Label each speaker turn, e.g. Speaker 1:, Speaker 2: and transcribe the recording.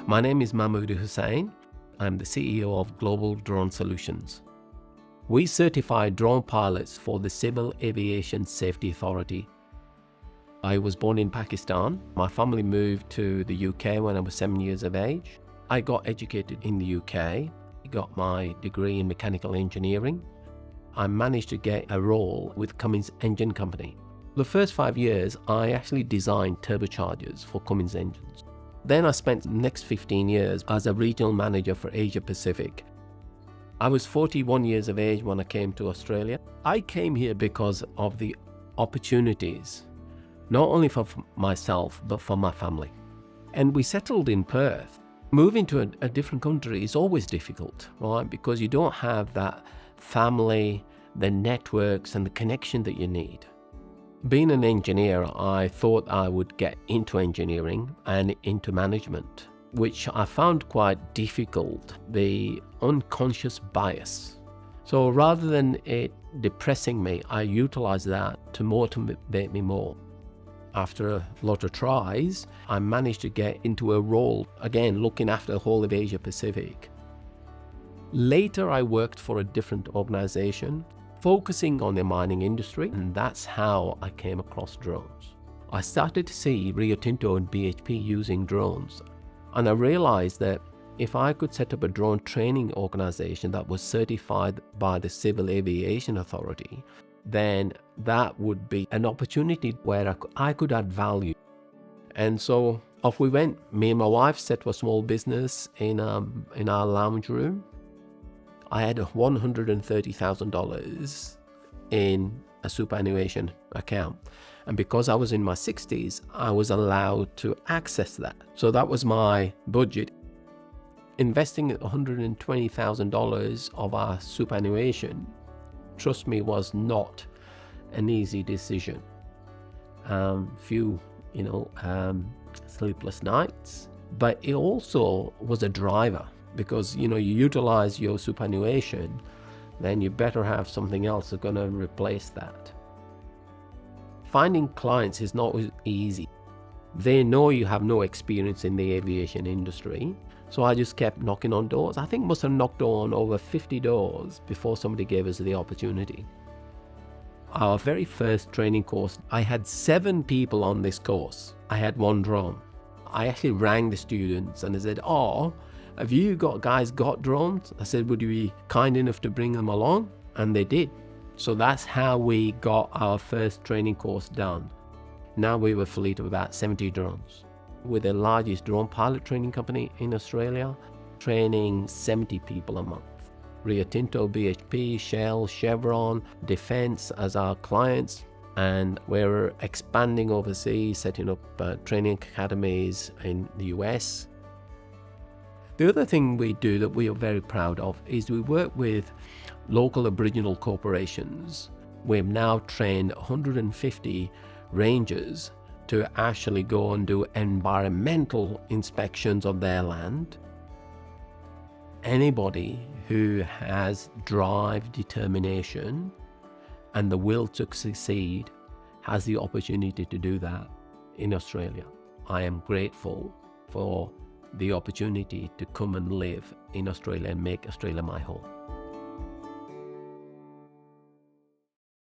Speaker 1: My name is Mahmood Hussein. I'm the CEO of Global Drone Solutions. We certify drone pilots for the Civil Aviation Safety Authority. I was born in Pakistan. My family moved to the UK when I was 7 years of age. I got educated in the UK, got my degree in mechanical engineering. I managed to get a role with Cummins Engine Company. The first 5 years, I actually designed turbochargers for Cummins engines. Then I spent the next 15 years as a regional manager for Asia Pacific. I was 41 years of age when I came to Australia. I came here because of the opportunities, not only for myself, but for my family. And we settled in Perth. Moving to a different country is always difficult, right? Because you don't have that family, the networks and the connection that you need. Being an engineer, I thought I would get into engineering and into management, which I found quite difficult, the unconscious bias. So rather than it depressing me, I utilized that to motivate me more. After a lot of tries, I managed to get into a role, again, looking after the whole of Asia Pacific. Later, I worked for a different organization, focusing on the mining industry, and that's how I came across drones. I started to see Rio Tinto and BHP using drones, and I realized that if I could set up a drone training organization that was certified by the Civil Aviation Authority, then that would be an opportunity where I could add value. And so off we went. Me and my wife set up a small business in our lounge room. I had $130,000 in a superannuation account. And because I was in my 60s, I was allowed to access that. So that was my budget. Investing $120,000 of our superannuation, trust me, was not an easy decision. Few, sleepless nights, but it also was a driver. Because you utilize your superannuation, then you better have something else that's going to replace that. Finding clients is not easy. They know you have no experience in the aviation industry, so I just kept knocking on doors. I think must have knocked on over 50 doors before somebody gave us the opportunity. Our very first training course, I had 7 people on this course. I had 1 drone. I actually rang the students and I said, have you guys got drones? I said, would you be kind enough to bring them along? And they did. So that's how we got our first training course done. Now we have a fleet of about 70 drones. We're the largest drone pilot training company in Australia, training 70 people a month. Rio Tinto, BHP, Shell, Chevron, Defense as our clients. And we're expanding overseas, setting up training academies in the US. The other thing we do that we are very proud of is we work with local Aboriginal corporations. We've now trained 150 rangers to actually go and do environmental inspections of their land. Anybody who has drive, determination, and the will to succeed has the opportunity to do that in Australia. I am grateful for the opportunity to come and live in Australia and make Australia my home.